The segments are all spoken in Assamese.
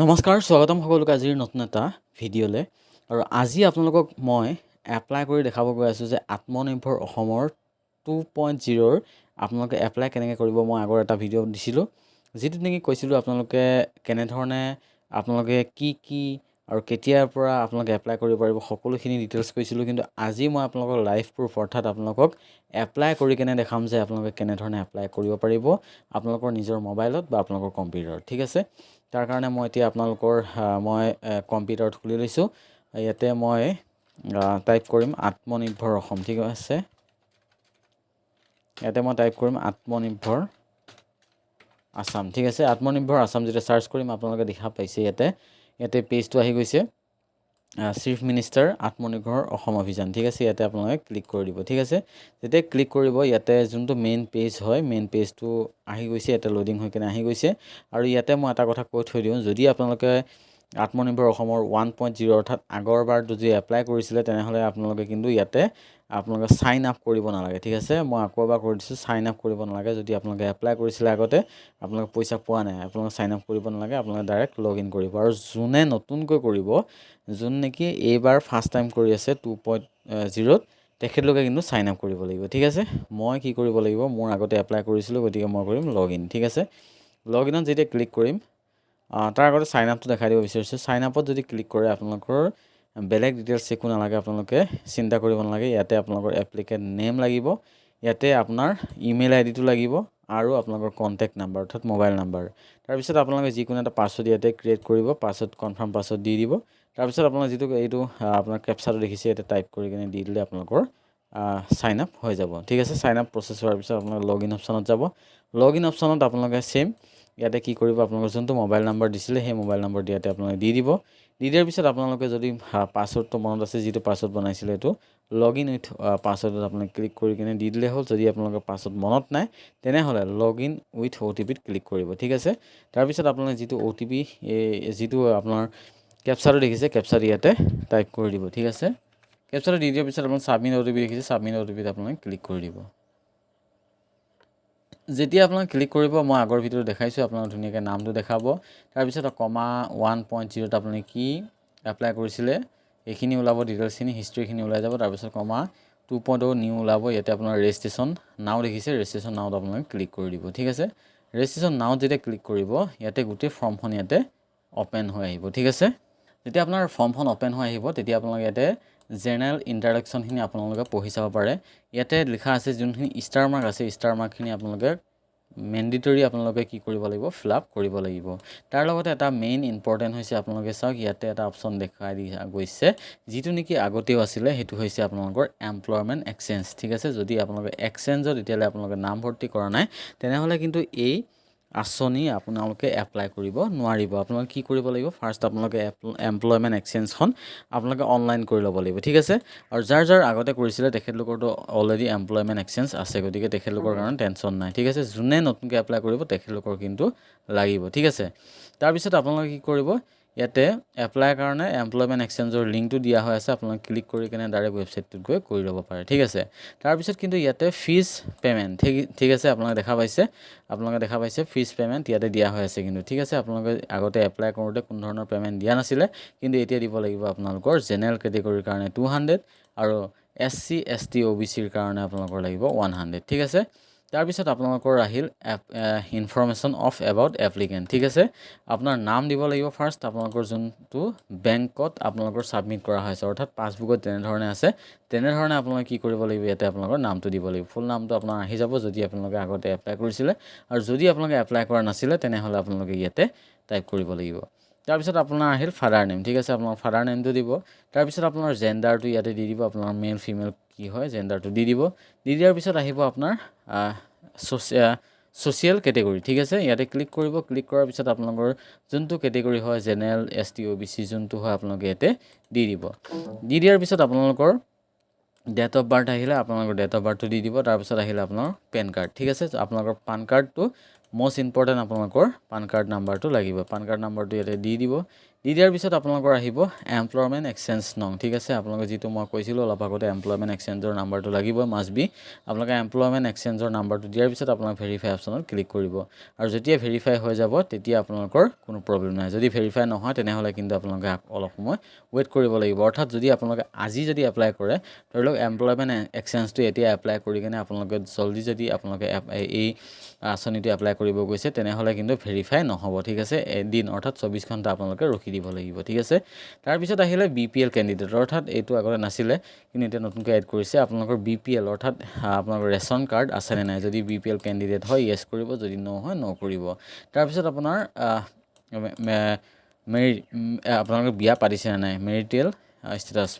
নমস্কাৰ স্বাগতম সকলোক আজিৰ নতুন এটা ভিডিঅ'লে আৰু আজি আপোনালোকক মই এপ্লাই কৰি দেখাব গৈ আছোঁ যে আত্মনিৰ্ভৰ অসমৰ 2.0 আপোনালোকে এপ্লাই কেনেকৈ কৰিব। মই আগৰ এটা ভিডিঅ' দিছিলোঁ যিটোত নেকি কৈছিলোঁ আপোনালোকে কেনেধৰণে আপোনালোকে কি আৰু কেতিয়াৰ পৰা আপোনালোকে এপ্লাই কৰিব পাৰিব সকলোখিনি ডিটেইলছ কৈছিলোঁ। কিন্তু আজি মই আপোনালোকক লাইভ প্ৰুফ অৰ্থাৎ আপোনালোকক এপ্লাই কৰি কেনে দেখাম যে আপোনালোকে কেনেধৰণে এপ্লাই কৰিব পাৰিব আপোনালোকৰ নিজৰ মোবাইলত বা আপোনালোকৰ কম্পিউটাৰত। ঠিক আছে, তাৰ কাৰণে মই এতিয়া আপোনালোকৰ মই কম্পিউটাৰত খুলি লৈছোঁ। ইয়াতে মই টাইপ কৰিম আত্মনিৰ্ভৰ অসম। ঠিক আছে, ইয়াতে মই টাইপ কৰিম আত্মনিৰ্ভৰ আসাম। ঠিক আছে, আত্মনিৰ্ভৰ আসাম যেতিয়া চাৰ্চ কৰিম আপোনালোকে দেখা পাইছে ইয়াতে পেজটো আহি গৈছে চিফ মিনিষ্টাৰ আত্মনিৰ্ভৰ অসম অভিযান। ঠিক আছে, ইয়াতে আপোনালোকে ক্লিক কৰি দিব। ঠিক আছে, যেতিয়া ক্লিক কৰিব ইয়াতে যোনটো মেইন পেজ হয় মেইন পেজটো আহি গৈছে, ইয়াতে লোডিং হৈ কেনে আহি গৈছে। আৰু ইয়াতে মই এটা কথা কৈ থৈ দিওঁ, যদি আপোনালোকে আত্মনিৰ্ভৰ অসমৰ 1.0 অৰ্থাৎ আগৰবাৰ যদি এপ্লাই কৰিছিলে তেনেহ'লে আপোনালোকে কিন্তু ইয়াতে আপোনালোকে চাইন আপ কৰিব নালাগে। ঠিক আছে, মই আকৌ এবাৰ কৈ দিছোঁ, চাইন আপ কৰিব নালাগে। যদি আপোনালোকে এপ্লাই কৰিছিলে আগতে আপোনালোকে পইচা পোৱা নাই, আপোনালোকে চাইন আপ কৰিব নালাগে, আপোনালোকে ডাইৰেক্ট লগ ইন কৰিব। আৰু যোনে নতুনকৈ কৰিব, যোন নেকি এইবাৰ ফাৰ্ষ্ট টাইম কৰি আছে 2.0 তেখেতলোকে কিন্তু চাইন আপ কৰিব লাগিব। ঠিক আছে, মই কি কৰিব লাগিব, মোৰ আগতে এপ্লাই কৰিছিলোঁ গতিকে মই কৰিম লগ ইন। ঠিক আছে, লগ ইনত যেতিয়া ক্লিক কৰিম তাৰ আগতে চাইন আপটো দেখাই দিব বিচাৰিছোঁ। চাইন আপত যদি ক্লিক কৰে আপোনালোকৰ বেলেগ ডিটেইলছ একো নালাগে, আপোনালোকে চিন্তা কৰিব নালাগে। ইয়াতে আপোনালোকৰ এপ্লিকেণ্ট নেম লাগিব, ইয়াতে আপোনাৰ ইমেইল আইডিটো লাগিব আৰু আপোনালোকৰ কণ্টেক্ট নাম্বাৰ অৰ্থাৎ মোবাইল নাম্বাৰ। তাৰপিছত আপোনালোকে যিকোনো এটা পাছৱৰ্ড ইয়াতে ক্ৰিয়েট কৰিব, পাছৱৰ্ড কনফাৰ্ম পাছৱৰ্ড দি দিব। তাৰপিছত আপোনাৰ যিটো এইটো আপোনাৰ কেপচাটো দেখিছে ইয়াতে টাইপ কৰি কিনে দি দিলে আপোনালোকৰ চাইন আপ হৈ যাব। ঠিক আছে, চাইন আপ প্ৰচেছ হোৱাৰ পিছত আপোনালোকে লগ ইন অপশ্যনত যাব। লগ ইন অপশ্যনত আপোনালোকে চেম ইয়াতে কি কৰিব, আপোনালোকৰ যোনটো মোবাইল নাম্বাৰ দিছিলে সেই মোবাইল নাম্বাৰটো ইয়াতে আপোনালোকে দি দিব। দি দিয়াৰ পিছত আপোনালোকে যদি পাছৱৰ্ডটো মনত আছে, যিটো পাছৱৰ্ড বনাইছিলে এইটো লগ ইন উইথ পাছৱৰ্ডত আপোনালোকে ক্লিক কৰি কিনে দি দিলে হ'ল। যদি আপোনালোকৰ পাছৱৰ্ড মনত নাই তেনেহ'লে লগ ইন উইথ OTPত ক্লিক কৰিব। ঠিক আছে, তাৰপিছত আপোনালোকে যিটো OTP যিটো আপোনাৰ কেপচাটো দেখিছে কেপচাটো ইয়াতে টাইপ কৰি দিব। ঠিক আছে, কেপচাটো দি দিয়াৰ পিছত আপোনালোকে ছাবমিট OTP দেখিছে, ছাবমিট OTPত আপোনালোকে ক্লিক কৰি দিব। যেতিয়া আপোনালোকে ক্লিক কৰিব, মই আগৰ ভিডিঅ'ত দেখাইছোঁ, আপোনালোকে ধুনীয়াকৈ নামটো দেখাব। তাৰপিছত 1.0ত আপুনি কি এপ্লাই কৰিছিলে এইখিনি ওলাব, ডিটেইলছখিনি হিষ্ট্ৰীখিনি ওলাই যাব। তাৰপিছত 2.0 নিউ ওলাব, ইয়াতে আপোনাৰ ৰেজিষ্ট্ৰেশ্যন নাও দেখিছে, ৰেজিষ্ট্ৰেশ্যন নাওত আপোনালোকে ক্লিক কৰি দিব। ঠিক আছে, ৰেজিষ্ট্ৰেশ্যন নাওত যেতিয়া ক্লিক কৰিব ইয়াতে গোটেই ফৰ্মখন ইয়াতে অ'পেন হৈ আহিব। ঠিক আছে, যেতিয়া আপোনাৰ ফৰ্মখন অ'পেন হৈ আহিব তেতিয়া আপোনালোকে ইয়াতে জেনেৰেল ইণ্ট্ৰডাকশ্যনখিনি আপোনালোকে পঢ়ি চাব পাৰে। ইয়াতে লিখা আছে যোনখিনি ষ্টাৰ মাৰ্ক আছে, ষ্টাৰ মাৰ্কখিনি আপোনালোকে মেণ্ডিটৰী আপোনালোকে কি কৰিব লাগিব, ফিল আপ কৰিব লাগিব। তাৰ লগতে এটা মেইন ইম্পৰ্টেণ্ট হৈছে আপোনালোকে চাওক ইয়াতে এটা অপশ্যন দেখাই দিয়া গৈছে, যিটো নেকি আগতেও আছিলে, সেইটো হৈছে আপোনালোকৰ এমপ্লয়মেণ্ট এক্সচেঞ্জ। ঠিক আছে, যদি আপোনালোকে এক্সচেঞ্জত এতিয়ালৈ আপোনালোকে নাম ভৰ্তি কৰা নাই তেনেহ'লে কিন্তু এই আঁচনি আপোনালোকে এপ্লাই কৰিব নোৱাৰিব। আপোনালোকে কি কৰিব লাগিব, ফাৰ্ষ্ট আপোনালোকে এমপ্লয়মেণ্ট এক্সচেঞ্জখন আপোনালোকে অনলাইন কৰি ল'ব লাগিব। ঠিক আছে, আৰু যাৰ আগতে কৰিছিলে তেখেতলোকৰতো অলৰেডি এমপ্লয়মেণ্ট এক্সচেঞ্জ আছে, গতিকে তেখেতলোকৰ কাৰণে টেনশ্যন নাই। ঠিক আছে, যোনে নতুনকৈ এপ্লাই কৰিব তেখেতলোকৰ কিন্তু লাগিব। ঠিক আছে, তাৰপিছত আপোনালোকে কি কৰিব, ইয়াতে এপ্লাইৰ কাৰণে এমপ্লয়মেণ্ট এক্সচেঞ্জৰ লিংকটো দিয়া হৈ আছে, আপোনালোকে ক্লিক কৰি কিনে ডাইৰেক্ট ৱেবছাইটটোত গৈ কৰি ল'ব পাৰে। ঠিক আছে, তাৰপিছত কিন্তু ইয়াতে ফিজ পে'মেণ্ট ঠিক আছে, আপোনালোকে দেখা পাইছে ফিজ পে'মেণ্ট ইয়াতে দিয়া হৈ আছে কিন্তু। ঠিক আছে, আপোনালোকে আগতে এপ্লাই কৰোঁতে কোনো ধৰণৰ পে'মেণ্ট দিয়া নাছিলে, কিন্তু এতিয়া দিব লাগিব। আপোনালোকৰ জেনেৰেল কেটেগৰীৰ কাৰণে 200 আৰু SC ST OBCৰ কাৰণে আপোনালোকৰ লাগিব 100। ঠিক আছে, তাৰপিছত আপোনালোকৰ আহিল ইনফৰমেশ্যন অফ এবাউট এপ্লিকেণ্ট। ঠিক আছে, আপোনাৰ নাম দিব লাগিব ফাৰ্ষ্ট, আপোনালোকৰ যোনটো বেংকত আপোনালোকৰ ছাবমিট কৰা হৈছে অৰ্থাৎ পাছবুকত যেনেধৰণে আছে তেনেধৰণে আপোনালোকে কি কৰিব লাগিব, ইয়াতে আপোনালোকৰ নামটো দিব লাগিব। ফুল নামটো আপোনাৰ আহি যাব যদি আপোনালোকে আগতে এপ্লাই কৰিছিলে, আৰু যদি আপোনালোকে এপ্লাই কৰা নাছিলে তেনেহ'লে আপোনালোকে ইয়াতে টাইপ কৰিব লাগিব। তাৰপিছত আপোনাৰ আহিল ফাদাৰ নেম। ঠিক আছে, আপোনাৰ ফাদাৰ নেমটো দিব। তাৰপিছত আপোনাৰ জেণ্ডাৰটো ইয়াতে দি দিব, আপোনাৰ মেল ফিমেল কি হয় জেণ্ডাৰটো দি দিব। দি দিয়াৰ পিছত আহিব আপোনাৰ ছ'চিয়েল কেটেগৰী। ঠিক আছে, ইয়াতে ক্লিক কৰিব। ক্লিক কৰাৰ পিছত আপোনালোকৰ যোনটো কেটেগৰী হয় জেনেৰেল ST OBC যোনটো হয় আপোনালোকে ইয়াতে দি দিব। দি দিয়াৰ পিছত আপোনালোকৰ ডেট অফ বাৰ্থ আহিলে আপোনালোকৰ ডেট অফ বাৰ্থটো দি দিব। তাৰপিছত আহিলে আপোনাৰ পেন কাৰ্ড। ঠিক আছে, আপোনালোকৰ পান কাৰ্ডটো মোস্ট ইম্পৰ্টেণ্ট আপোনালোকৰ পান কাৰ্ড নাম্বাৰটো লাগিব পান কাৰ্ড নাম্বাৰটো ইয়াতে দি দিব দি দিয়াৰ পিছত আপোনালোকৰ আহিব এমপ্লয়মেণ্ট এক্সচেঞ্জ নং ঠিক আছে আপোনালোকে যিটো মই কৈছিলোঁ অলপ আগতে এমপ্লয়মেণ্ট এক্সচেঞ্জৰ নাম্বাৰটো লাগিব মাষ্ট বি আপোনালোকে এমপ্লয়মেণ্ট এক্সচেঞ্জৰ নাম্বাৰটো দিয়াৰ পিছত আপোনালোকে ভেৰিফাই অপশ্যনত ক্লিক কৰিব আৰু যেতিয়া ভেৰিফাই হৈ যাব তেতিয়া আপোনালোকৰ কোনো প্ৰব্লেম নাই যদি ভেৰিফাই নহয় তেনেহ'লে কিন্তু আপোনালোকে অলপ সময় ৱেইট কৰিব লাগিব অৰ্থাৎ যদি আপোনালোকে আজি যদি এপ্লাই কৰে ধৰি লওক এমপ্লয়মেণ্ট এক্সচেঞ্জটো এতিয়া এপ্লাই কৰি কিনে আপোনালোকে জলদি যদি আপোনালোকে এই আঁচনিটো এপ্লাই কৰিব গৈছে তেনেহ'লে কিন্তু ভেৰিফাই নহ'ব ঠিক আছে এদিন অৰ্থাৎ 24 ঘণ্টা আপোনালোকে ৰখি দিব লাগিব ঠিক আছে তাৰপিছত আহিলে BPL কেণ্ডিডেট অৰ্থাৎ এইটো আগতে নাছিলে কিন্তু এতিয়া নতুনকৈ এড কৰিছে আপোনালোকৰ BPL অৰ্থাৎ আপোনালোকৰ ৰেচন কাৰ্ড আছে নে নাই যদি BPL কেণ্ডিডেট হয় য়েছ কৰিব যদি ন হয় ন কৰিব তাৰপিছত আপোনাৰ আপোনালোকে বিয়া পাতিছে নে নাই মেৰিটেল ষ্টেটাছ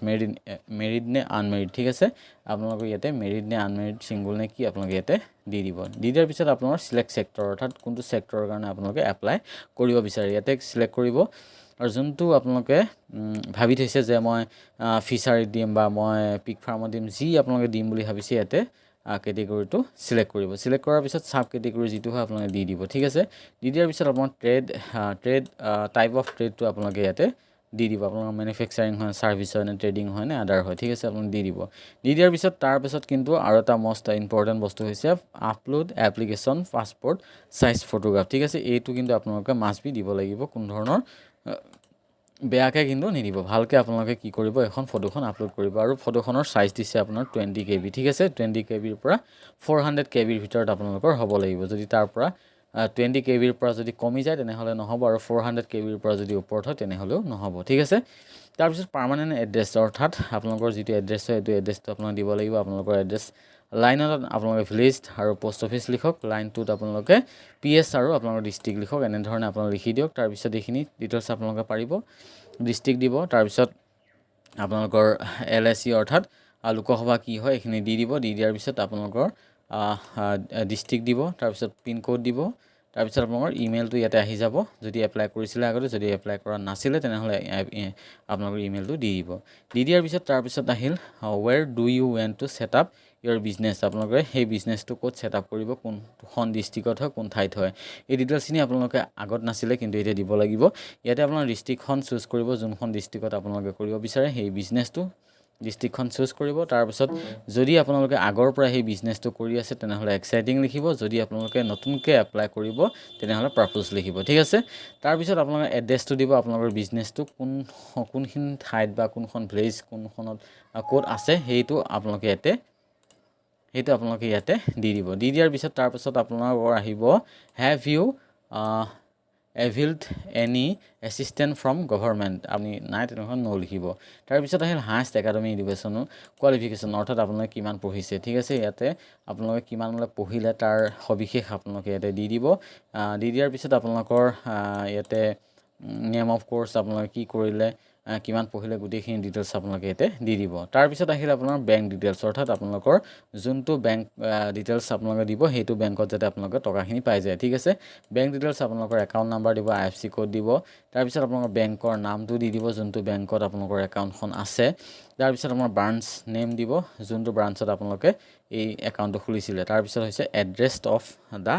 মেৰিড নে আনমেৰিড ঠিক আছে আপোনালোকে ইয়াতে মেৰিড নে আনমেৰিড ছিংগল নে কি আপোনালোকে ইয়াতে দি দিব দি দিয়াৰ পিছত আপোনাৰ চিলেক্ট ছেক্টৰ অৰ্থাৎ কোনটো ছেক্টৰৰ কাৰণে আপোনালোকে এপ্লাই কৰিব বিচাৰে ইয়াতে চিলেক্ট কৰিব আৰু যোনটো আপোনালোকে ভাবি থৈছে যে মই ফিচাৰীত দিম বা মই পিক ফাৰ্মত দিম যি আপোনালোকে দিম বুলি ভাবিছে ইয়াতে কেটেগৰীটো চিলেক্ট কৰিব চিলেক্ট কৰাৰ পিছত সাব কেটেগৰী যিটো হয় আপোনালোকে দি দিব ঠিক আছে দি দিয়াৰ পিছত আপোনাৰ ট্ৰেড টাইপ অফ ট্ৰেডটো আপোনালোকে ইয়াতে দি দিব আপোনালোকৰ মেনুফেকচাৰিং হয় ছাৰ্ভিচ হয় নে ট্ৰেডিং হয় নে আদাৰ হয় ঠিক আছে আপোনালোকে দি দিব দি দিয়াৰ পিছত তাৰপিছত কিন্তু আৰু এটা মষ্ট ইম্পৰ্টেণ্ট বস্তু হৈছে upload application passport size photograph ঠিক আছে এইটো কিন্তু আপোনালোকে মাষ্ট বি দিব লাগিব কোনো ধৰণৰ বেয়াকৈ কিন্তু নিদিব ভালকৈ আপোনালোকে কি কৰিব এখন ফটোখন আপলোড কৰিব আৰু ফটোখনৰ চাইজ দিছে আপোনাৰ 20 KB ঠিক আছে 20 KBৰ পৰা 400 KBৰ ভিতৰত আপোনালোকৰ হ'ব লাগিব যদি তাৰ পৰা 20 KBৰ পৰা যদি কমি যায় তেনেহ'লে নহ'ব আৰু 400 KBৰ পৰা যদি ওপৰত হয় তেনেহ'লেও নহ'ব ঠিক আছে তাৰপিছত পাৰ্মানেণ্ট এড্ৰেছ অৰ্থাৎ আপোনালোকৰ যিটো এড্ৰেছ হয় এইটো এড্ৰেছটো আপোনালোকে দিব লাগিব আপোনালোকৰ এড্ৰেছ লাইনত আপোনালোকে ভিলেজ আৰু পোষ্ট অফিচ লিখক লাইন 2ত আপোনালোকে PS আৰু আপোনালোকৰ ডিষ্ট্ৰিক্ট লিখক এনেধৰণে আপোনালোকে লিখি দিয়ক তাৰপিছত এইখিনি ডিটেইলছ আপোনালোকে পাৰিব ডিষ্ট্ৰিক্ট দিব তাৰপিছত আপোনালোকৰ LSE অৰ্থাৎ লোকসভা কি হয় এইখিনি দি দিব দি দিয়াৰ পিছত আপোনালোকৰ ডিষ্ট্ৰিক্ট দিব তাৰপিছত পিন কোড দিব তাৰপিছত আপোনালোকৰ ইমেইলটো ইয়াতে আহি যাব যদি এপ্লাই কৰিছিলে আগতে যদি এপ্লাই কৰা নাছিলে তেনেহ'লে আপোনালোকৰ ইমেইলটো দি দিব দি দিয়াৰ পিছত তাৰপিছত আহিল where do you want to set up your business আপোনালোকে সেই বিজনেছটো ক'ত ছেট আপ কৰিব কোনখন ডিষ্ট্ৰিক্টত হয় কোন ঠাইত হয় এই ডিটেইলছখিনি আপোনালোকে আগত নাছিলে কিন্তু এতিয়া দিব লাগিব ইয়াতে আপোনাৰ ডিষ্ট্ৰিক্টখন চুজ কৰিব যোনখন ডিষ্ট্ৰিক্টত আপোনালোকে কৰিব বিচাৰে সেই বিজনেছটো ডিষ্ট্ৰিক্টখন চুজ কৰিব তাৰপিছত যদি আপোনালোকে আগৰ পৰা সেই বিজনেছটো কৰি আছে তেনেহ'লে এক্সাইটিং লিখিব যদি আপোনালোকে নতুনকৈ এপ্লাই কৰিব তেনেহ'লে পাৰপ'জ লিখিব ঠিক আছে তাৰপিছত আপোনালোকে এড্ৰেছটো দিব আপোনালোকৰ বিজনেছটো কোনখিনি ঠাইত বা কোনখন ভিলেজ কোনখনত ক'ত আছে সেইটো আপোনালোকে ইয়াতে দি দিব দি দিয়াৰ পিছত তাৰপিছত আপোনালোকৰ আহিব have you availed any assistant from government আপুনি নাই তেনেকুৱা লিখিব তাৰপিছত আহিল হায়েষ্ট একাডেমিক এডুকেশ্যনৰ কোৱালিফিকেশ্যন অৰ্থাৎ আপোনালোকে কিমান পঢ়িছে ঠিক আছে ইয়াতে আপোনালোকে কিমানলৈ পঢ়িলে তাৰ সবিশেষ আপোনালোকে ইয়াতে দি দিব দি দিয়াৰ পিছত আপোনালোকৰ ইয়াতে নেম অফ কোৰ্চ আপোনালোকে কি কৰিলে কিমান পঢ়িলে গোটেইখিনি ডিটেইলছ আপোনালোকে ইয়াতে দি দিব তাৰপিছত আহিল আপোনাৰ বেংক ডিটেইলছ অৰ্থাৎ আপোনালোকৰ যোনটো বেংক ডিটেইলছ আপোনালোকে দিব সেইটো বেংকত যাতে আপোনালোকে টকাখিনি পাই যায় ঠিক আছে বেংক ডিটেইলছ আপোনালোকৰ একাউণ্ট নাম্বাৰ দিব IFSC কোড দিব তাৰপিছত আপোনালোকৰ বেংকৰ নামটো দি দিব যোনটো বেংকত আপোনালোকৰ একাউণ্টখন আছে তাৰপিছত আপোনাৰ ব্ৰাঞ্চ নেম দিব যোনটো ব্ৰাঞ্চত আপোনালোকে এই একাউণ্টটো খুলিছিলে তাৰপিছত হৈছে এড্ৰেছ অফ দ্য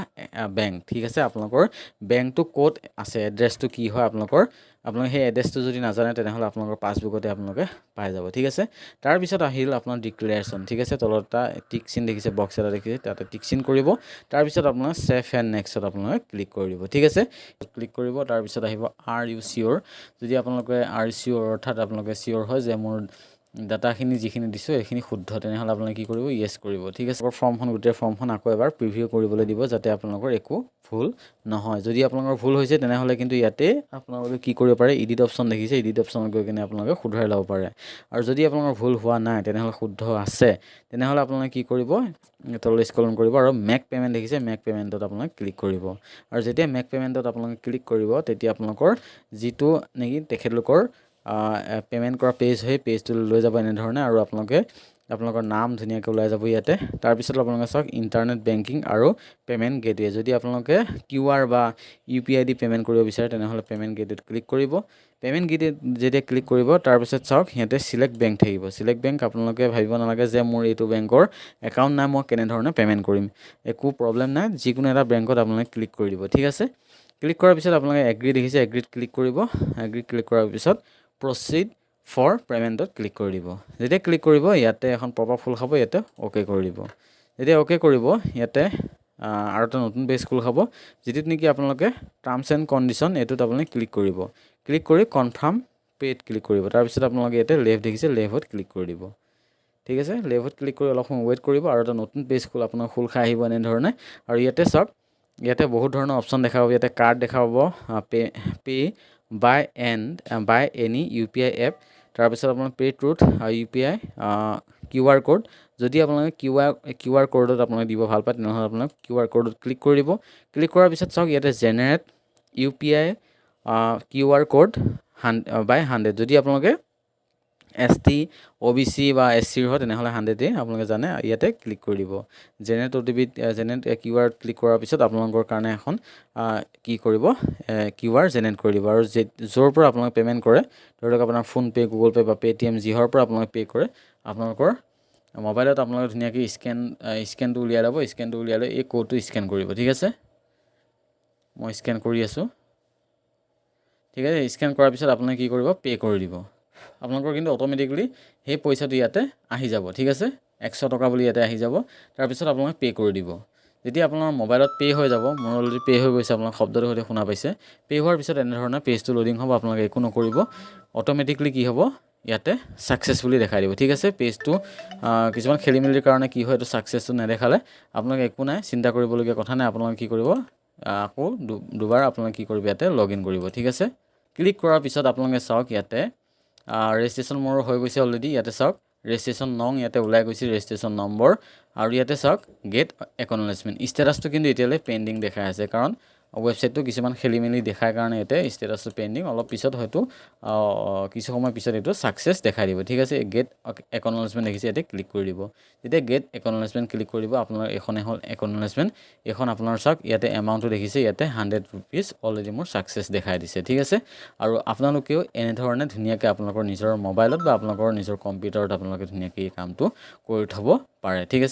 বেংক ঠিক আছে আপোনালোকৰ বেংকটো ক'ত আছে এড্ৰেছটো কি হয় আপোনালোকে সেই এড্ৰেছটো যদি নাজানে তেনেহ'লে আপোনালোকৰ পাছবুকতে আপোনালোকে পাই যাব ঠিক আছে তাৰপিছত আহিল আপোনাৰ ডিক্লেৰেশ্যন ঠিক আছে তলত এটা টিক চিন দেখিছে বক্স এটা দেখিছে তাতে টিক চিন কৰিব তাৰপিছত আপোনাৰ ছেভ এণ্ড নেক্সটত আপোনালোকে ক্লিক কৰি দিব ঠিক আছে ক্লিক কৰিব তাৰপিছত আহিব আৰ ইউ চিয়'ৰ যদি আপোনালোকে আৰ চিয়'ৰ অৰ্থাৎ আপোনালোকে চিয়'ৰ হয় যে মোৰ ডাটাখিনি যিখিনি দিছোঁ এইখিনি শুদ্ধ তেনেহ'লে আপোনালোকে কি কৰিব য়েছ কৰিব ঠিক আছে ফৰ্মখন গোটেই ফৰ্মখন আকৌ এবাৰ প্ৰিভিউ কৰিবলৈ দিব যাতে আপোনালোকৰ একো ভুল নহয় যদি আপোনালোকৰ ভুল হৈছে তেনেহ'লে কিন্তু ইয়াতে আপোনালোকে কি কৰিব পাৰে এডিট অপশ্যন দেখিছে এডিট অপশ্যনত গৈ কিনে আপোনালোকে শুধৰাই ল'ব পাৰে আৰু যদি আপোনালোকৰ ভুল হোৱা নাই তেনেহ'লে শুদ্ধ আছে তেনেহ'লে আপোনালোকে কি কৰিব তললৈ স্ক্ৰল কৰিব আৰু মেক পে'মেণ্ট দেখিছে মেক পে'মেণ্টত আপোনালোকে ক্লিক কৰিব আৰু যেতিয়া মেক পে'মেণ্টত আপোনালোকে ক্লিক কৰিব তেতিয়া আপোনালোকৰ যিটো নেকি তেখেতলোকৰ পে'মেণ্ট কৰা পেজ সেই পেজটো লৈ যাব এনেধৰণে আৰু আপোনালোকে আপোনালোকৰ নাম ধুনীয়াকৈ ওলাই যাব ইয়াতে তাৰ পিছত আপোনালোকে চাওক ইন্টাৰনেট বেংকিং আৰু পেমেন্ট গেটৱে যদি আপোনালোকে QR বা UPI দি পেমেন্ট কৰিব বিচাৰে তেনেহলে পেমেন্ট গেটত ক্লিক কৰিব পেমেন্ট গেটত যেতিয়া ক্লিক কৰিব তাৰ পিছত চাওক ইয়াতে সিলেক্ট বেংক থাকিব সিলেক্ট বেংক আপোনালোকে ভাবিব নালাগে যে মোৰ এইটো বেংকৰ একাউণ্ট নাই মই কেনে ধৰণে পেমেন্ট কৰিম একো প্ৰবলেম নাই যিকোনো এটা বেংকত আপোনালোকে ক্লিক কৰি দিব ঠিক আছে ক্লিক কৰাৰ পিছত আপোনালোকে এগ্ৰি দেখিছে এগ্ৰিত ক্লিক কৰিব এগ্ৰি ক্লিক কৰাৰ পিছত প্ৰচিড ফৰ পেমেন্টত ক্লিক কৰি দিব যেতিয়া ক্লিক কৰিব ইয়াতে এখন পপআপ ফুল খাব ইয়াতে ওকে কৰি দিব যেতিয়া ওকে কৰিব ইয়াতে আৰু এটা নতুন পেজ খোল খাব যেটিত নেকি আপোনালোকে টাৰ্মছ এণ্ড কণ্ডিশ্যন এটোত আপোনালোকে ক্লিক কৰিব ক্লিক কৰি কনফাৰ্ম পেড ক্লিক কৰিব তাৰ পিছত আপোনালোকে ইয়াতে লেফট দেখিছে লেফট ক্লিক কৰি দিব ঠিক আছে লেফট ক্লিক কৰি অলপ সময় ৱেট কৰিব আৰু এটা নতুন পেজ খোল আপোনাক খোল খাই আহিব এনে ধৰণে আৰু ইয়াতে চাওক ইয়াতে বহুত ধৰণৰ অপচন দেখাব ইয়াতে কাৰ্ড দেখাব পে বাই এনি UPI এপ তাৰ পিছত আপোনালোকে pay truth UPI QR code যদি আপোনালোকে QR কোডত আপোনালোকে দিব ভাল পায় তেনেহলে আপোনালোকে QR কোডত ক্লিক কৰি দিব ক্লিক কৰাৰ পিছত চাওক ইয়াতে জেনাৰেট UPI QR কোড বাই 100 যদি আপোনালোকে ST OBC বা SC হয় তেনেহলে 100 এ আপোনালোকে জানে ইয়াতে ক্লিক কৰি দিব generate OTP generate QR click কৰাৰ পিছত আপোনালোকৰ কাৰণে এখন কি কৰিব QR জেনাৰেট কৰি দিব আৰু যৰ পৰা আপোনালোকে পেমেন্ট কৰে ধৰক আপোনাৰ ফোন পে গুগল পে বা পেটিএম যিহৰ পৰা আপোনালোকে পে কৰে আপোনালোকৰ মোবাইলত আপোনালোকে ধুনীয়াকৈ স্ক্যানটো উলিয়াই ল'ব স্ক্যানটো উলিয়ালে এই কোডটো স্ক্যান কৰিব ঠিক আছে মই স্ক্যান কৰি আছো ঠিক আছে স্ক্যান কৰাৰ পিছত আপোনালোকে কি কৰিব পে কৰি দিব আপোনালোকৰ কিন্তু অটোমেটিক্যালি সেই পইচাটো ইয়াতে আহি যাব ঠিক আছে 100 টকা বুলি ইয়াতে আহি যাব তাৰ পিছত আপোনালোকে পে কৰি দিব যেতিয়া আপোনাৰ মোবাইলত পে হৈ যাব মোৰ অলৰেডি পে হৈ গৈছে আপোনালোক শব্দটো হতে শুনা পাইছে পে হোৱাৰ পিছত এনে ধৰণৰ পেজটো লোডিং হ'ব আপোনালোকে একো নকৰিব অটোমেটিক্যালি কি হ'ব ইয়াতে সাকসেসফুলি দেখাই দিব ঠিক আছে পেজটো কিছুমান খেলিমেলিৰ কাৰণে কি হয় এটো সাকসেসটো নেদেখালে আপোনালোকে একো নাই চিন্তা কৰিবলগীয়া কথা নাই আপোনালোকে কি কৰিব আকৌ দুবাৰ আপোনালোকে কি কৰিব ইয়াতে লগইন কৰিব ঠিক আছে ক্লিক কৰাৰ পিছত আপোনালোকে চাওক ইয়াতে ৰেজিষ্ট্ৰেচন মোৰ হৈ গৈছে অলৰেডি ইয়াতে চাওক ৰেজিষ্ট্ৰেচন নং ইয়াতে ওলাই গৈছে ৰেজিষ্ট্ৰেচন নম্বৰ আৰু ইয়াতে চাওক গেট একনলেজমেন্ট ষ্টেটাসটো কিন্তু এতিয়ালৈ পেন্ডিং দেখাই আছে কাৰণ ওয়েবসাইটটো কিছুমান খেলিমেলি দেখায় কাৰণে এতে ষ্টেটাসটো পেন্ডিং অলপ পিছত হয়তো কিছু সময় পিছত এটো সাকসেস দেখাই দিব ঠিক আছে গেট একনলেজমেন্ট দেখিছে এতে ক্লিক কৰি দিব যেতিয়া গেট একনলেজমেন্ট ক্লিক কৰিব আপোনাৰ এখন হল একনলেজমেন্ট এখন আপোনাৰ চাওক ইয়াতে এমাউন্টটো দেখিছে ইয়াতে 100 रुपीस অলৰেডি মোৰ সাকসেস দেখাই দিছে ঠিক আছে আৰু আপোনালোকেও এনে ধৰণে ধুনীয়াকৈ আপোনালোকৰ নিজৰ মোবাইলত বা আপোনালোকৰ নিজৰ কম্পিউটাৰত আপোনালোকে ধুনীয়াকৈ এই কামটো কৰি থব পাৰে ঠিক আছে